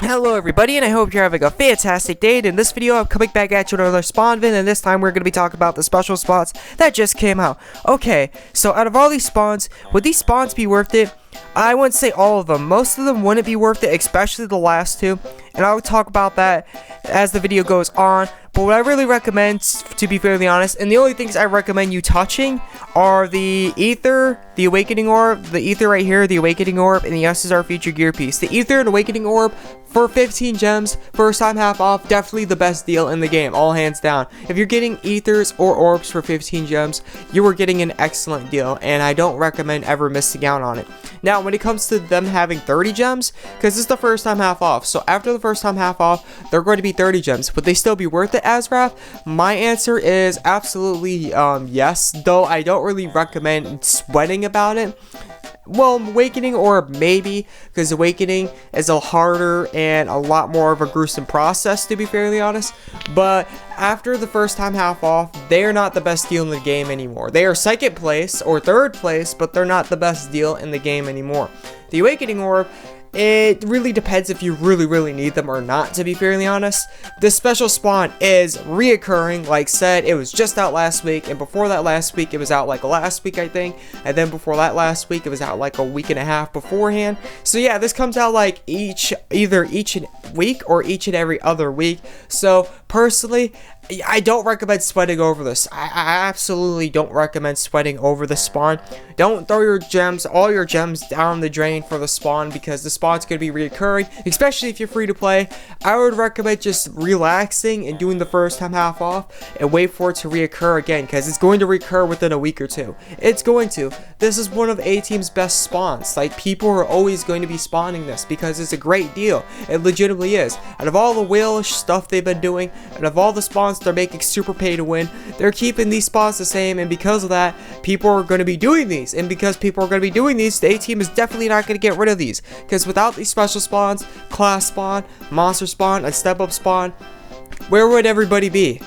Hello everybody, and I hope you're having a fantastic day. And in this video, I'm coming back at you with another spawn vid, and this time we're going to be talking about the special spawns that just came out. Okay, so out of all these spawns, would these spawns be worth it? I wouldn't say all of them. Most of them wouldn't be worth it, especially the last two, and I'll talk about that as the video goes on. But what I really recommend, to be fairly honest, and the only things I recommend you touching are the Ether, the Awakening Orb, the Ether right here, the Awakening Orb, and the SSR Feature Gear Piece. The Ether and Awakening Orb for 15 gems, first time half off, definitely the best deal in the game, all hands down. If you're getting Ethers or Orbs for 15 gems, you are getting an excellent deal, and I don't recommend ever missing out on it. Now, when it comes to them having 30 gems, because this is the first time half off, so after the first time half off, they're going to be 30 gems. Would they still be worth it, AzureWrath? My answer is absolutely yes, though I don't really recommend sweating about it. Well, Awakening Orb maybe, because Awakening is a harder and a lot more of a gruesome process, to be fairly honest. But after the first time half off, they are not the best deal in the game anymore. They are second place or third place, but they're not the best deal in the game anymore. The Awakening Orb, it really depends if you really need them or not, to be fairly honest. This special spawn is reoccurring. Like said, it was just out last week, and before that last week, it was out like last week, I think. And then before that last week, it was out like a week and a half beforehand. So yeah, this comes out like either each week or each and every other week. So personally, I don't recommend sweating over this. I absolutely don't recommend sweating over the spawn. Don't throw your gems, all your gems down the drain for the spawn, because the spawn's going to be reoccurring, especially if you're free to play. I would recommend just relaxing and doing the first time half off and wait for it to reoccur again, because it's going to recur within a week or two. It's going to. This is one of A-Team's best spawns. Like, people are always going to be spawning this because it's a great deal. It legitimately is. Out of all the whale-ish stuff they've been doing, out of all the spawns they're making super pay to win, they're keeping these spawns the same, and because of that, people are going to be doing these, and because people are going to be doing these, the A-Team is definitely not going to get rid of these, because without these special spawns, class spawn, monster spawn, and step up spawn, where would everybody be?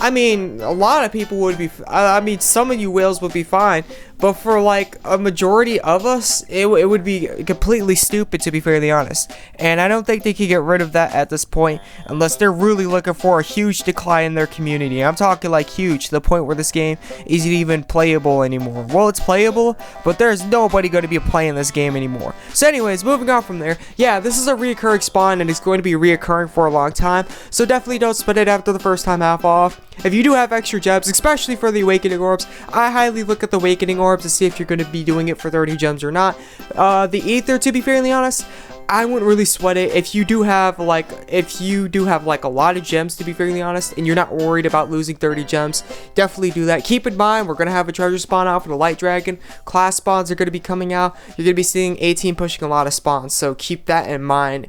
I mean, a lot of people would be, I mean, some of you whales would be fine, but for like a majority of us, it would be completely stupid, to be fairly honest. And I don't think they can get rid of that at this point, unless they're really looking for a huge decline in their community. I'm talking like huge, to the point where this game isn't even playable anymore. Well, it's playable, but there's nobody going to be playing this game anymore. So anyways, moving on from there, yeah, this is a reoccurring spawn, and it's going to be reoccurring for a long time, so definitely don't spend it after the first time half off. If you do have extra gems, especially for the Awakening Orbs, I highly look at the Awakening Orbs to see if you're going to be doing it for 30 gems or not. The Ether, to be fairly honest, I wouldn't really sweat it. If you do have like a lot of gems, to be fairly honest, and you're not worried about losing 30 gems, definitely do that. Keep in mind, we're going to have a treasure spawn out for the Light Dragon. Class spawns are going to be coming out. You're going to be seeing A-Team pushing a lot of spawns, so keep that in mind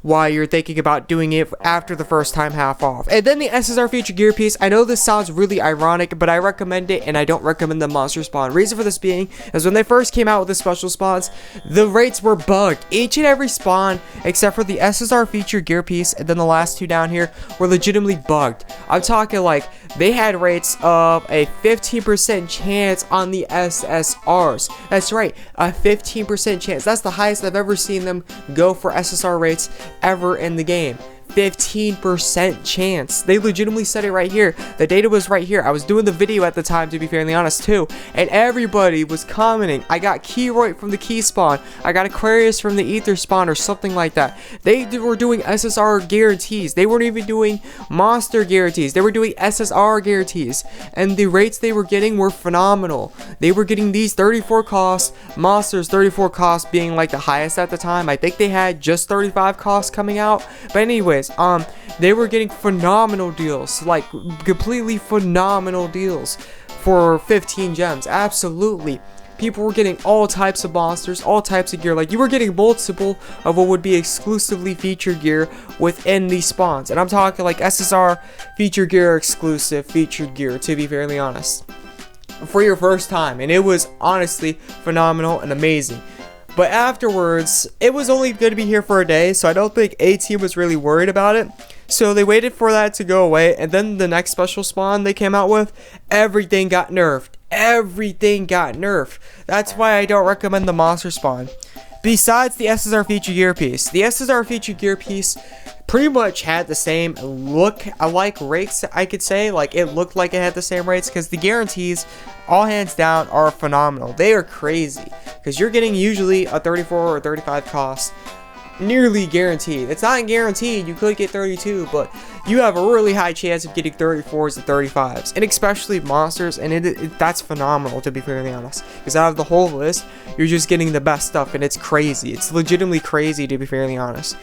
while you're thinking about doing it after the first time half off. And then the SSR Feature Gear Piece. I know this sounds really ironic, but I recommend it, and I don't recommend the monster spawn. Reason for this being is when they first came out with the special spawns, the rates were bugged. Each and every spawn, except for the SSR Feature Gear Piece, and then the last two down here, were legitimately bugged. I'm talking like they had rates of a 15% chance on the SSRs. That's right, a 15% chance. That's the highest I've ever seen them go for SSR rates ever in the game. 15% chance. They legitimately said it right here. The data was right here. I was doing the video at the time, to be fairly honest, too, and everybody was commenting. I got Keyroid from the Key spawn. I got Aquarius from the Ether spawn, or something like that. They were doing SSR guarantees. They weren't even doing monster guarantees. They were doing SSR guarantees, and the rates they were getting were phenomenal. They were getting these 34 costs, monsters 34 costs being like the highest at the time. I think they had just 35 costs coming out, but anyways, they were getting phenomenal deals, like completely phenomenal deals for 15 gems. Absolutely. People were getting all types of monsters, all types of gear. Like, you were getting multiple of what would be exclusively featured gear within these spawns. And I'm talking like SSR feature gear, exclusive featured gear, to be fairly honest, for your first time. And it was honestly phenomenal and amazing. But afterwards, it was only going to be here for a day, so I don't think A-Team was really worried about it. So they waited for that to go away, and then the next special spawn they came out with, everything got nerfed. Everything got nerfed. That's why I don't recommend the monster spawn. besides the SSR feature gear piece. The SSR feature gear piece pretty much had the same look-alike rates, I could say. Like, it looked like it had the same rates, because the guarantees, all hands down, are phenomenal. They are crazy, because you're getting usually a 34 or 35 cost, nearly guaranteed. It's not guaranteed, you could get 32, but you have a really high chance of getting 34s and 35s, and especially monsters, and that's phenomenal, to be fairly honest, because out of the whole list, you're just getting the best stuff, and it's crazy. It's legitimately crazy, to be fairly honest.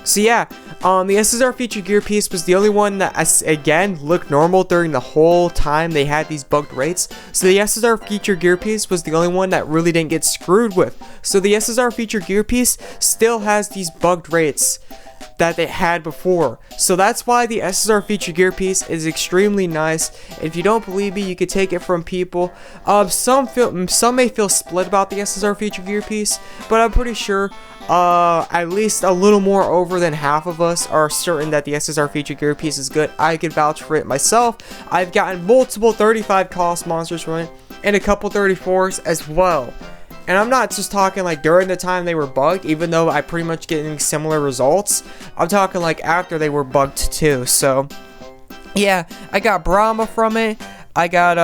So yeah, the SSR feature gear piece was the only one that, again, looked normal during the whole time they had these bugged rates. So the SSR feature gear piece was the only one that really didn't get screwed with. So the SSR feature gear piece still has these bugged rates that they had before. So that's why the SSR feature gear piece is extremely nice. If you don't believe me, you could take it from people. Some may feel split about the SSR feature gear piece, but I'm pretty sure at least a little more over than half of us are certain that the SSR feature gear piece is good. I could vouch for it myself. I've gotten multiple 35 cost monsters from it, and a couple 34s as well. And I'm not just talking like during the time they were bugged, even though I pretty much getting similar results. I'm talking like after they were bugged too. So yeah, I got Brahma from it. I got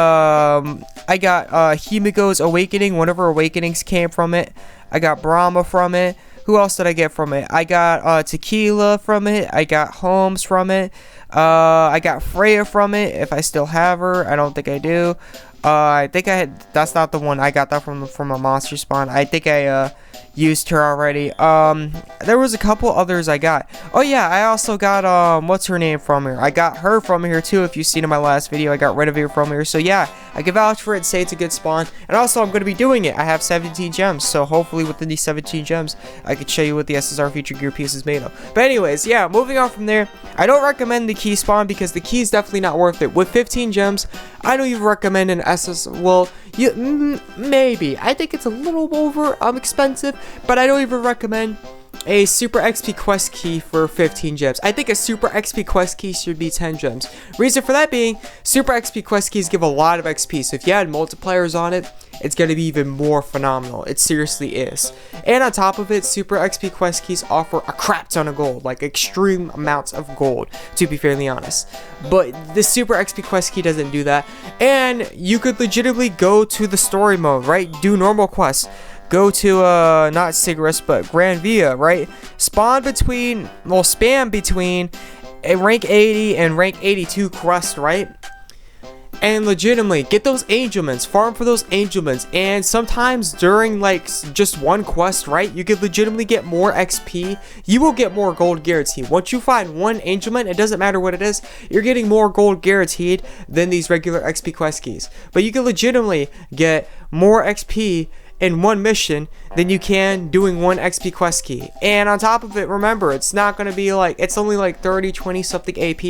Himigo's Awakening, whenever Awakenings came from it. I got Brahma from it. Who else did I get from it? I got Tequila from it. I got Holmes from it. I got Freya from it, if I still have her. I don't think I do. I think I had, that's not the one. I got that from a monster spawn. I think I used her already. There was a couple others I got. Oh yeah, I also got what's her name from here. I got her from here too. If you've seen in my last video, I got rid of her from here. So yeah, I can vouch for it, say it's a good spawn. And also, I'm going to be doing it. I have 17 gems, so hopefully within these 17 gems, I could show you what the SSR feature gear piece is made of. But anyways, yeah, moving on from there, I don't recommend the key spawn because the key is definitely not worth it. With 15 gems, I don't even recommend an well, maybe. I think it's a little over expensive, but I don't even recommend a Super XP quest key for 15 gems. I think a Super XP quest key should be 10 gems. Reason for that being, Super XP quest keys give a lot of XP, so if you had multipliers on it, it's going to be even more phenomenal. It seriously is. And on top of it, Super XP quest keys offer a crap ton of gold, like extreme amounts of gold, to be fairly honest. But the Super XP quest key doesn't do that. And you could legitimately go to the story mode, right? Do normal quests. Go to, not Cigarettes, but Grand Via, right? Spam between a rank 80 and rank 82 quest, right? And legitimately, get those Angelments, farm for those Angelments, and sometimes during, like, just one quest, right, you could legitimately get more XP. You will get more gold guaranteed. Once you find one Angelment, it doesn't matter what it is, you're getting more gold guaranteed than these regular XP quest keys. But you can legitimately get more XP in one mission than you can doing one XP quest key. And on top of it, remember, it's not going to be like, it's only like 30, 20 something AP,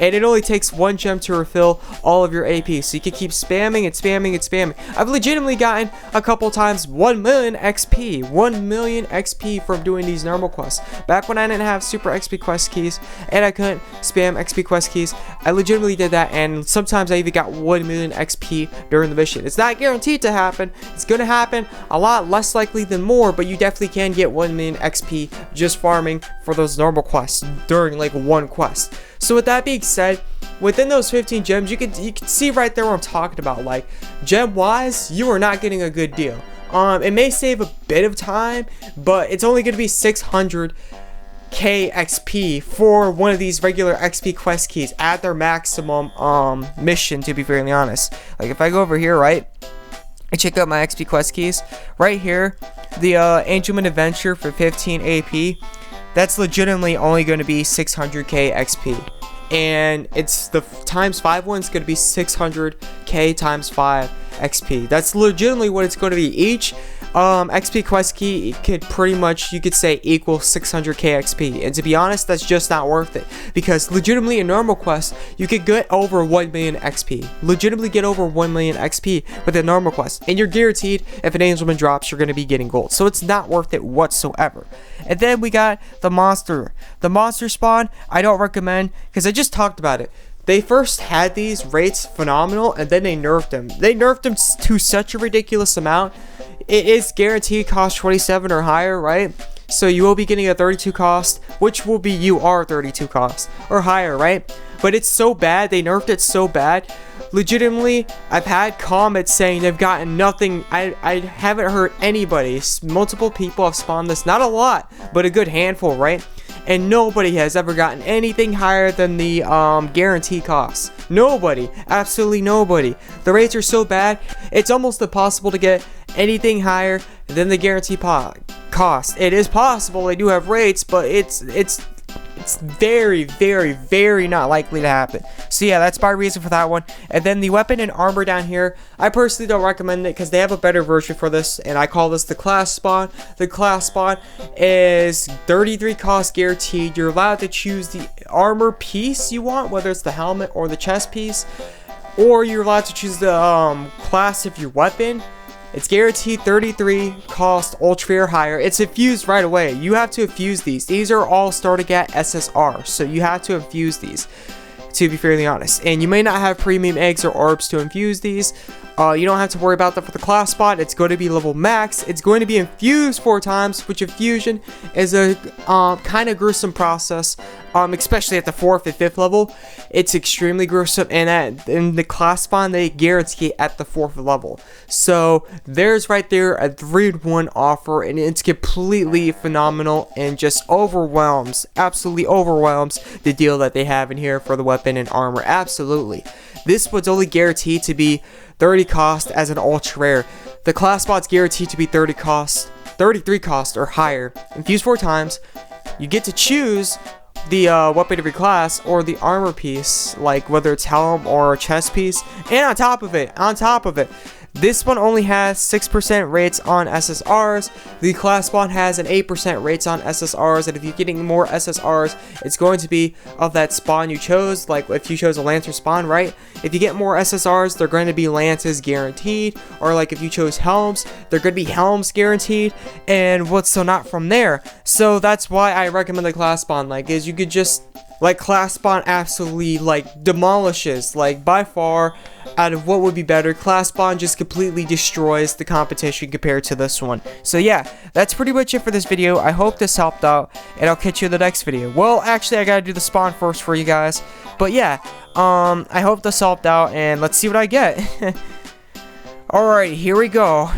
and it only takes one gem to refill all of your AP, so you can keep spamming and spamming and spamming. I've legitimately gotten a couple times 1 million XP, 1 million XP from doing these normal quests. Back when I didn't have Super XP quest keys and I couldn't spam XP quest keys, I legitimately did that, and sometimes I even got 1 million XP during the mission. It's not guaranteed to happen. It's going to happen a lot less likely than more, but you definitely can get 1 million XP just farming for those normal quests during like one quest. So with that being said, within those 15 gems, you can see right there what I'm talking about. Like, gem wise, you are not getting a good deal. It may save a bit of time, but it's only going to be 600k XP for one of these regular XP quest keys at their maximum mission, to be fairly honest. Like, if I go over here, right, I check out my XP quest keys right here, the Angelman Adventure for 15 AP, that's legitimately only going to be 600k XP, and it's the times 5 one's going to be 600k times 5 XP. That's legitimately what it's going to be. Each XP quest key could pretty much, you could say, equal 600k XP, and to be honest, that's just not worth it, because legitimately in normal quests you could get over 1 million XP, legitimately get over 1 million XP with a normal quest, and you're guaranteed if an Angelman drops, you're going to be getting gold, so it's not worth it whatsoever. And then we got the monster spawn. I don't recommend, because I just talked about it. they first had these rates phenomenal, and then they nerfed them. They nerfed them to such a ridiculous amount. It is guaranteed cost 27 or higher, right? So you will be getting a 32 cost, which will be UR 32 cost or higher, right? But it's so bad, they nerfed it so bad. Legitimately, I've had comments saying they've gotten nothing. I haven't heard anybody. Multiple people have spawned this, not a lot, but a good handful, right? And nobody has ever gotten anything higher than the guarantee costs. Nobody, absolutely nobody. The rates are so bad, it's almost impossible to get anything higher than the guarantee cost. It is possible, they do have rates, but it's very, very, very not likely to happen. So yeah, that's my reason for that one. And then the weapon and armor down here, I personally don't recommend it because they have a better version for this, and I call this the class spawn. The class spawn is 33 cost guaranteed. You're allowed to choose the armor piece you want, whether it's the helmet or the chest piece, or you're allowed to choose the class of your weapon. It's guaranteed 33 cost, ultra rare, higher. It's infused right away. You have to infuse these. These are all starting at SSR, so you have to infuse these, to be fairly honest. And you may not have premium eggs or orbs to infuse these. You don't have to worry about that for the class spot. It's going to be level max. It's going to be infused 4 times, which infusion is a kind of gruesome process, especially at the 4th and 5th level. It's extremely gruesome, and in the class spawn, they guarantee it at the 4th level. So there's right there a 3-in-1 offer, and it's completely phenomenal and just absolutely overwhelms the deal that they have in here for the weapon and armor. Absolutely. This one's only guaranteed to be 30 cost as an ultra rare. The class spot's guaranteed to be 33 cost or higher. Infused 4 times. You get to choose the weapon of your class or the armor piece, like whether it's helm or a chest piece. And on top of it, this one only has 6% rates on SSRs. The class spawn has an 8% rates on SSRs, and if you're getting more SSRs, it's going to be of that spawn you chose. Like if you chose a Lancer spawn, right? If you get more SSRs, they're going to be Lances guaranteed, or like if you chose helms, they're going to be helms guaranteed, and what's so not from there. So that's why I recommend the class spawn. Like, is you could just class spawn absolutely demolishes, by far out of what would be better. Class spawn just completely destroys the competition compared to this one. So yeah, that's pretty much it for this video. I hope this helped out, and I'll catch you in the next video. Well, actually, I gotta do the spawn first for you guys, but yeah, I hope this helped out, and let's see what I get. Alright, here we go.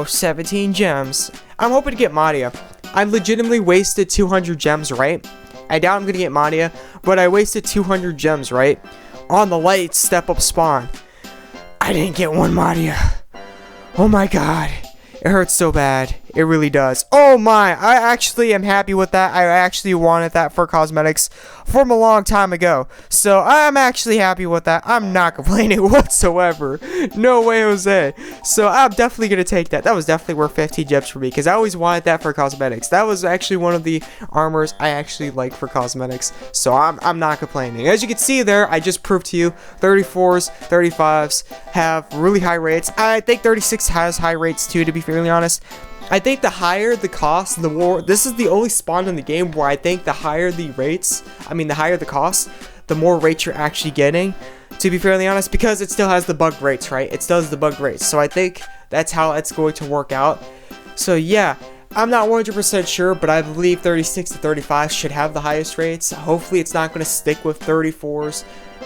17 gems. I'm hoping to get Madia. I legitimately wasted 200 gems, right? I doubt I'm gonna get Madia, but I wasted 200 gems, right? On the light step up spawn. I didn't get one Madia. Oh my god. It hurts so bad. It really does. Oh my, I actually am happy with that. I actually wanted that for cosmetics from a long time ago. So I'm actually happy with that. I'm not complaining whatsoever. No way, Jose. So I'm definitely going to take that. That was definitely worth 15 gems for me, because I always wanted that for cosmetics. That was actually one of the armors I actually like for cosmetics. So I'm not complaining. As you can see there, I just proved to you 34s, 35s have really high rates. I think 36 has high rates too, to be fairly honest. I think the higher the cost, the more. This is the only spawn in the game where I think the higher the rates, the higher the cost, the more rates you're actually getting, to be fairly honest, because it still has the bug rates, right? It still has the bug rates. So I think that's how it's going to work out. So yeah, I'm not 100% sure, but I believe 36 to 35 should have the highest rates. Hopefully it's not going to stick with 34s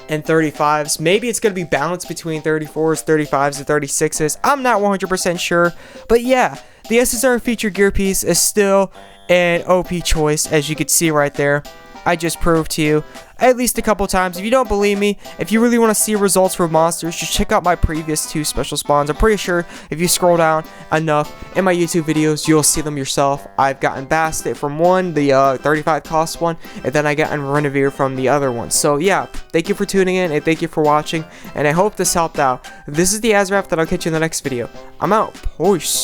and 35s. Maybe it's going to be balanced between 34s, 35s, and 36s. I'm not 100% sure, but yeah, the SSR feature gear piece is still an OP choice, as you can see right there. I just proved to you at least a couple times. If you don't believe me, if you really want to see results for monsters, just check out my previous 2 special spawns. I'm pretty sure if you scroll down enough in my YouTube videos, you'll see them yourself. I've gotten Bastet from one, the 35 cost one, and then I got Renevere from the other one. So yeah, thank you for tuning in, and thank you for watching, and I hope this helped out. This is the AzureWrath, that I'll catch you in the next video. I'm out. Peace.